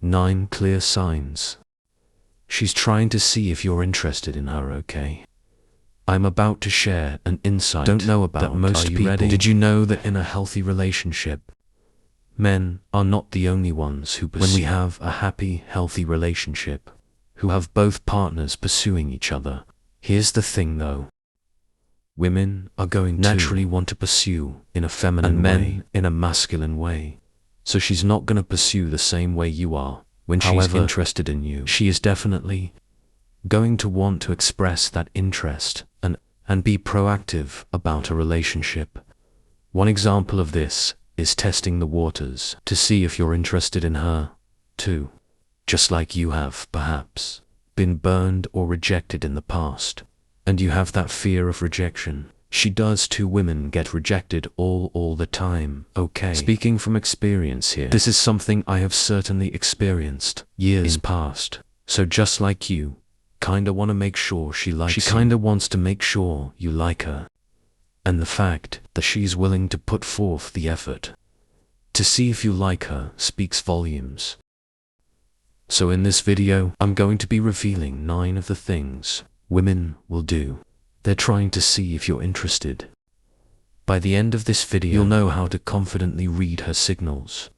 9 clear signs. She's trying to see if you're interested in her, okay? I'm about to share an insight don't know about that most people. Ready? Did you know that in a healthy relationship, men are not the only ones who pursue? When we have a happy, healthy relationship, who have both partners pursuing each other, here's the thing though. Women are going to naturally want to pursue in a feminine way, and men in a masculine way. So she's not going to pursue the same way you are. When she's interested in you, she is definitely going to want to express that interest and be proactive about a relationship. One example of this is testing the waters to see if you're interested in her, too. Just like you have, perhaps, been burned or rejected in the past, and you have that fear of rejection. She does too. Women get rejected all the time, okay? Speaking from experience here, this is something I have certainly experienced years past. So just like you, kinda wanna make sure she likes you. She kinda wants to make sure you like her. And the fact that she's willing to put forth the effort to see if you like her speaks volumes. So in this video, I'm going to be revealing 9 of the things women will do. They're trying to see if you're interested. By the end of this video, you'll know how to confidently read her signals.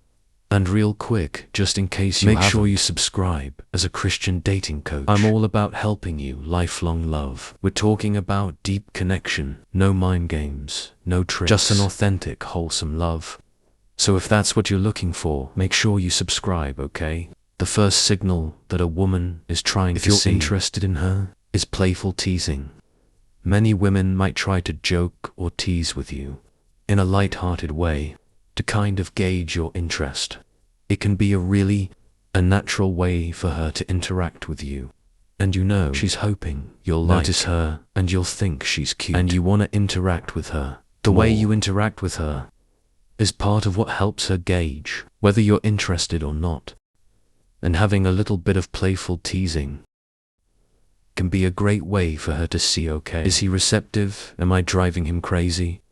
And real quick, just in case you haven't, make sure you subscribe as a Christian dating coach. I'm all about helping you lifelong love. We're talking about deep connection, no mind games, no tricks, just an authentic, wholesome love. So if that's what you're looking for, make sure you subscribe, okay? The first signal that a woman is trying to see if you're interested in her is playful teasing. Many women might try to joke or tease with you in a light-hearted way to kind of gauge your interest. It can be a natural way for her to interact with you. And you know she's hoping you'll notice her and you'll think she's cute and you want to interact with her. The way you interact with her is part of what helps her gauge whether you're interested or not. And having a little bit of playful teasing can be a great way for her to see, okay, is he receptive? Am I driving him crazy?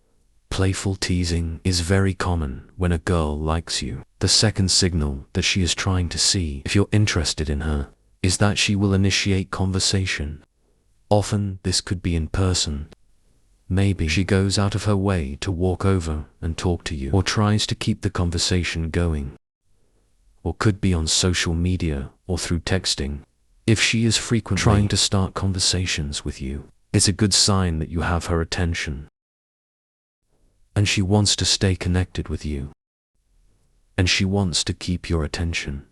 Playful teasing is very common when a girl likes you. The second signal that she is trying to see if you're interested in her is that she will initiate conversation. Often this could be in person. Maybe she goes out of her way to walk over and talk to you, or tries to keep the conversation going. Or could be on social media or through texting. If she is frequently trying to start conversations with you, it's a good sign that you have her attention. And she wants to stay connected with you. And she wants to keep your attention.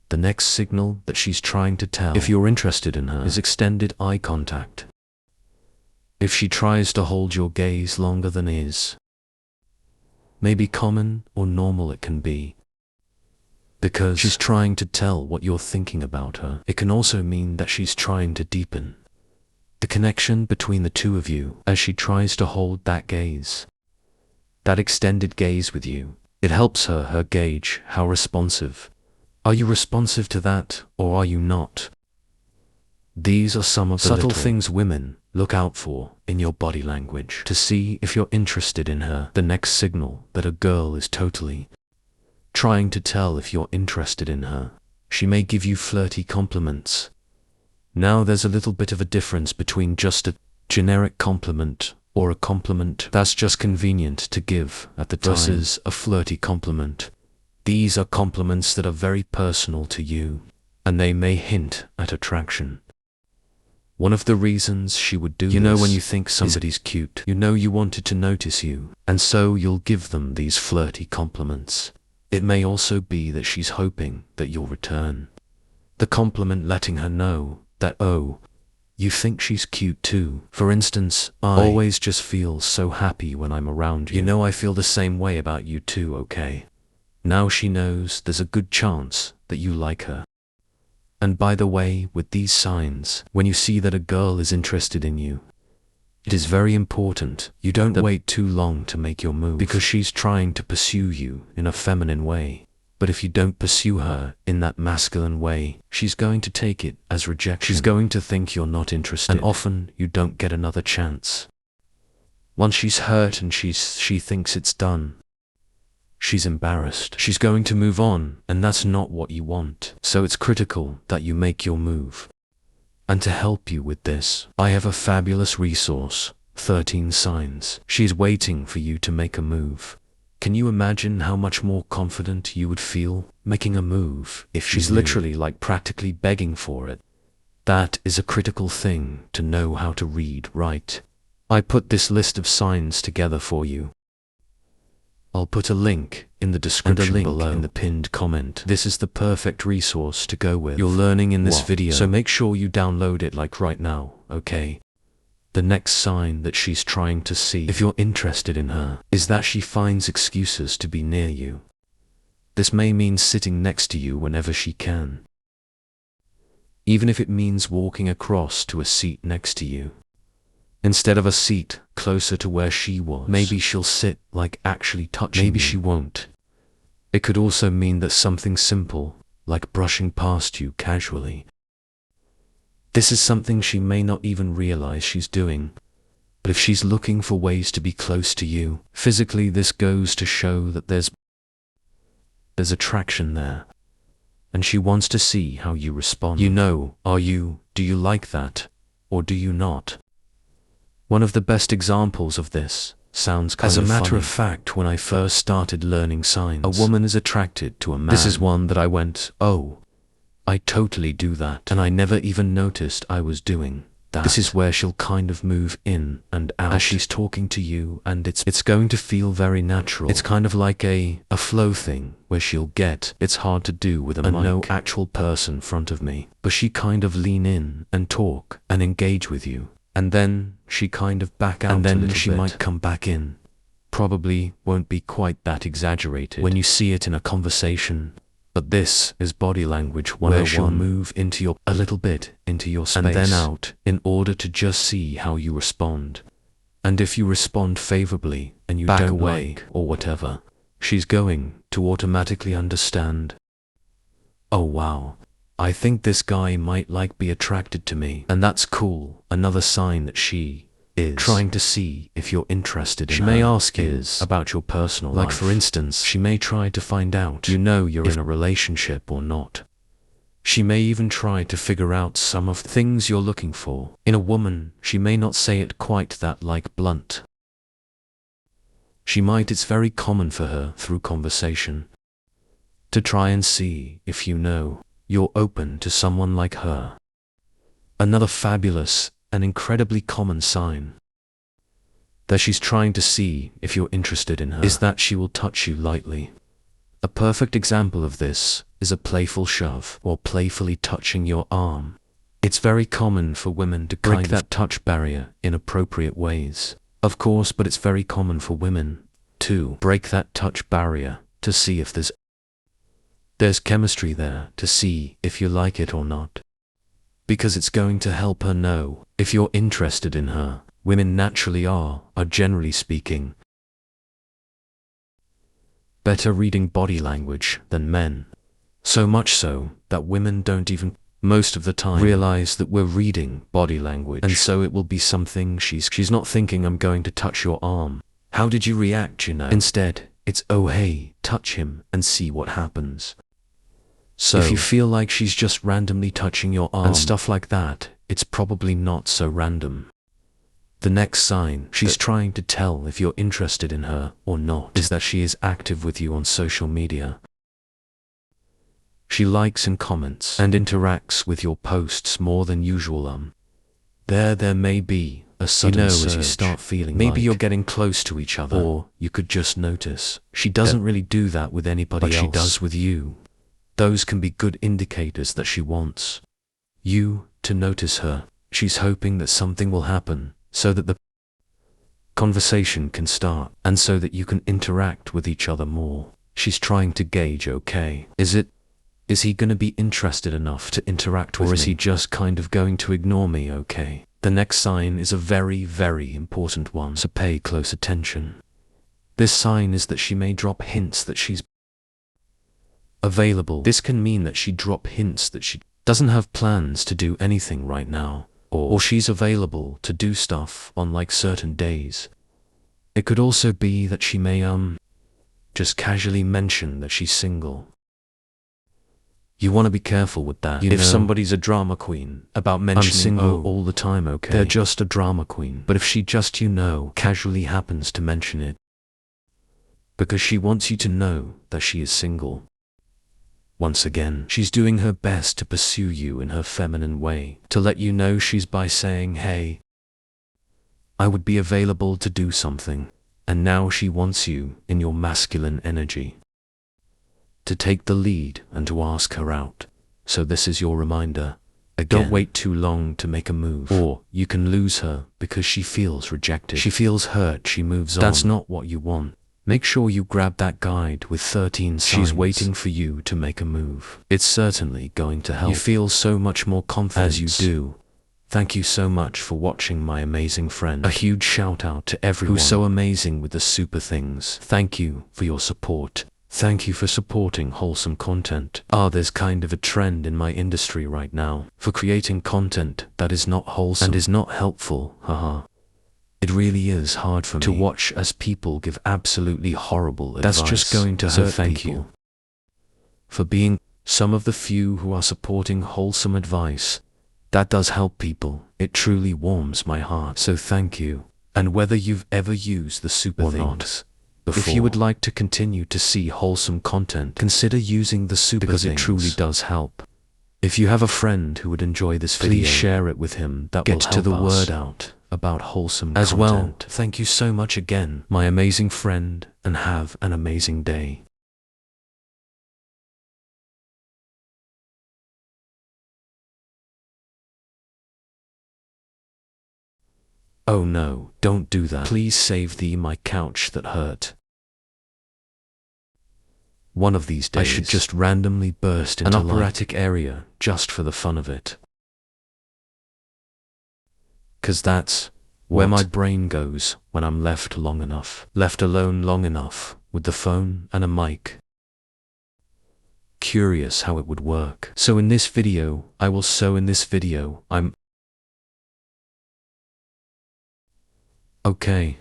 The next signal that she's trying to tell if you're interested in her is extended eye contact. If she tries to hold your gaze longer than is, maybe common or normal it can be, because she's trying to tell what you're thinking about her. It can also mean that she's trying to deepen the connection between the two of you as she tries to hold that gaze, that extended gaze with you. It helps her gauge how responsive. Are you responsive to that, or are you not? These are some of the subtle things women look out for in your body language to see if you're interested in her. The next signal that a girl is totally trying to tell if you're interested in her. She may give you flirty compliments. Now there's a little bit of a difference between just a generic compliment or a compliment that's just convenient to give at the time versus a flirty compliment. These are compliments that are very personal to you, and they may hint at attraction. One of the reasons she would do this, you know, when you think somebody's cute, you know you wanted to notice you, and so you'll give them these flirty compliments. It may also be that she's hoping that you'll return the compliment, letting her know that, oh, you think she's cute too. For instance, I always just feel so happy when I'm around you. You know I feel the same way about you too, okay? Now she knows there's a good chance that you like her. And by the way, with these signs, when you see that a girl is interested in you, it is very important you don't wait too long to make your move, because she's trying to pursue you in a feminine way. But if you don't pursue her in that masculine way, she's going to take it as rejection. She's going to think you're not interested, and often you don't get another chance. Once she's hurt and she thinks it's done, she's embarrassed. She's going to move on, and that's not what you want. So it's critical that you make your move. And to help you with this, I have a fabulous resource, 13 signs. She's waiting for you to make a move. Can you imagine how much more confident you would feel making a move if she's literally like practically begging for it? That is a critical thing to know how to read right. I put this list of signs together for you. I'll put a link in the description below in the pinned comment. This is the perfect resource to go with. You're learning in this video, so make sure you download it like right now, okay? The next sign that she's trying to see, if you're interested in her, is that she finds excuses to be near you. This may mean sitting next to you whenever she can, even if it means walking across to a seat next to you, instead of a seat closer to where she was. Maybe she'll sit like actually touching you. Maybe she won't. It could also mean that something simple, like brushing past you casually. This is something she may not even realize she's doing. But if she's looking for ways to be close to you, physically this goes to show that there's attraction there. And she wants to see how you respond. You know, do you like that? Or do you not? One of the best examples of this sounds kind of funny. As a matter of fact, when I first started learning signs, a woman is attracted to a man. This is one that I went, oh, I totally do that. And I never even noticed I was doing that. This is where she'll kind of move in and out as she's talking to you, and it's going to feel very natural. It's kind of like a flow thing where she'll get, it's hard to do with a no actual person in front of me, but she kind of lean in and talk and engage with you. And then she kind of back out, and then she might come back in. Probably won't be quite that exaggerated when you see it in a conversation, but this is body language 101, where she'll move into a little bit into your space and then out in order to just see how you respond. And if you respond favorably and you back away or whatever, she's going to automatically understand, oh wow, I think this guy might be attracted to me. And that's cool. Another sign that she is trying to see if you're interested in her. She may ask you about your personal life. Like for instance, she may try to find out you're in a relationship or not. She may even try to figure out some of the things you're looking for. In a woman, she may not say it quite that blunt. It's very common for her through conversation to try and see if you're open to someone like her. Another fabulous and incredibly common sign that she's trying to see if you're interested in her is that she will touch you lightly. A perfect example of this is a playful shove or playfully touching your arm. It's very common for women to break that touch barrier in appropriate ways, of course, but it's very common for women to break that touch barrier to see if there's chemistry there, to see if you like it or not. Because it's going to help her know if you're interested in her. Women naturally are generally speaking, better reading body language than men. So much so that women don't even, most of the time, realize that we're reading body language. And so it will be something she's not thinking, I'm going to touch your arm. How did you react, Instead, it's, oh hey, touch him and see what happens. So if you feel like she's just randomly touching your arm and stuff like that, it's probably not so random. The next sign she's trying to tell if you're interested in her or not is that she is active with you on social media. She likes and comments and interacts with your posts more than usual. There may be a sudden surge as you start feeling maybe you're getting close to each other, or you could just notice she doesn't really do that with anybody else, but she does with you. Those can be good indicators that she wants you to notice her. She's hoping that something will happen so that the conversation can start and so that you can interact with each other more. She's trying to gauge, okay, is he going to be interested enough to interact with me? Or is he just kind of going to ignore me, okay? The next sign is a very, very important one, so pay close attention. This sign is that she may drop hints that she's available. This can mean that she drop hints that she doesn't have plans to do anything right now, or she's available to do stuff on certain days. It could also be that she may just casually mention that she's single. You want to be careful with that. If somebody's a drama queen about mentioning I'm single all the time, okay, they're just a drama queen. But if she just, casually happens to mention it, because she wants you to know that she is single. Once again, she's doing her best to pursue you in her feminine way, to let you know she's by saying, hey, I would be available to do something. And now she wants you in your masculine energy, to take the lead and to ask her out. So this is your reminder. Again, don't wait too long to make a move, or you can lose her because she feels rejected. She feels hurt, she moves on. That's not what you want. Make sure you grab that guide with 13 signs. She's waiting for you to make a move. It's certainly going to help. You feel so much more confident as you do. Thank you so much for watching, my amazing friend. A huge shout out to everyone who's so amazing with the super things. Thank you for your support. Thank you for supporting wholesome content. There's kind of a trend in my industry right now for creating content that is not wholesome and is not helpful. Haha. It really is hard for me to watch as people give absolutely horrible advice. That's just going to hurt people. Thank you for being some of the few who are supporting wholesome advice. That does help people. It truly warms my heart. So thank you. And whether you've ever used the super things before, if you would like to continue to see wholesome content, consider using the super things, because it truly does help. If you have a friend who would enjoy this video, please share it with him. That will help the word out about wholesome content. As well, thank you so much again, my amazing friend, and have an amazing day. Oh no, don't do that. Please save my couch that hurt. One of these days, I should just randomly burst into an operatic area just for the fun of it. 'Cause that's where my brain goes when I'm left alone long enough with the phone and a mic. Curious how it would work. So in this video, I'm okay.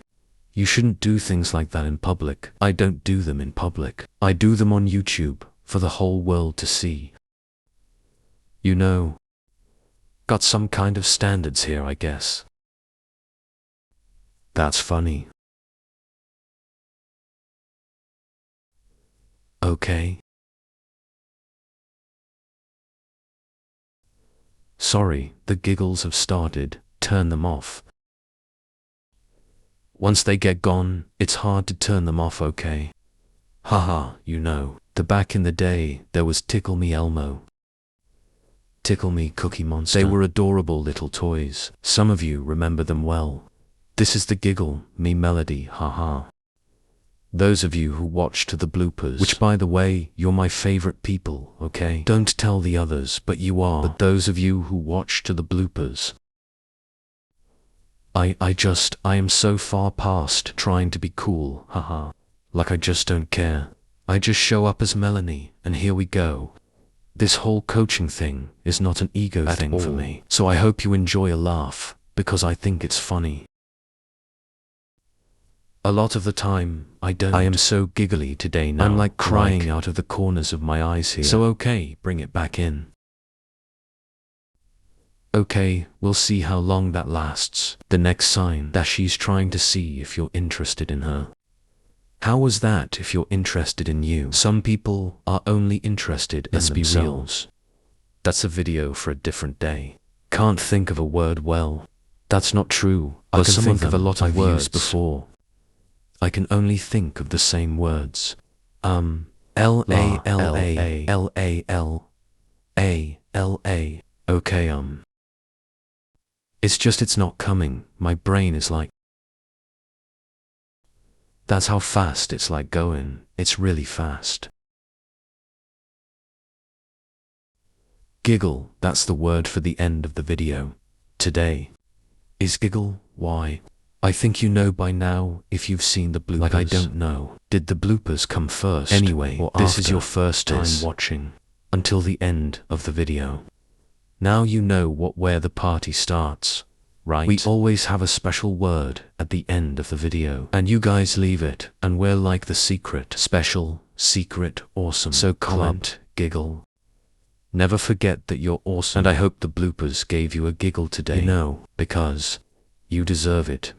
You shouldn't do things like that in public. I don't do them in public. I do them on YouTube for the whole world to see. Got some kind of standards here, I guess. That's funny. Okay. Sorry, the giggles have started. Turn them off. Once they get gone, it's hard to turn them off, okay? Haha, the back in the day, there was Tickle Me Elmo, Tickle Me Cookie Monster. They were adorable little toys. Some of you remember them well. This is the Giggle Me melody, haha. Those of you who watched the bloopers, which by the way, you're my favorite people, okay? Don't tell the others, but you are. But those of you who watched the bloopers, I am so far past trying to be cool, haha. Like I just don't care. I just show up as Melanie, and here we go. This whole coaching thing is not an ego thing for me. So I hope you enjoy a laugh, because I think it's funny. A lot of the time, I don't. I am so giggly today now. I'm like crying out of the corners of my eyes here. So okay, bring it back in. Okay, we'll see how long that lasts. The next sign that she's trying to see if you're interested in her. How was that if you're interested in you? Some people are only interested in themselves. That's a video for a different day. Can't think of a word well. That's not true. I can think of a lot of words before. I can only think of the same words. L-A-L-A-L-A-L-A-L-A. Okay, it's not coming. My brain is like, that's how fast it's like going. It's really fast. Giggle, that's the word for the end of the video. Today. Is giggle, why? I think you know by now if you've seen the bloopers. Like I don't know. Did the bloopers come first? Anyway, or this is your first time watching until the end of the video. Now you know where the party starts. right? We always have a special word at the end of the video, and you guys leave it, and we're like the secret, special, secret, awesome. So comment, giggle. Never forget that you're awesome, and I hope the bloopers gave you a giggle today. You know, because you deserve it.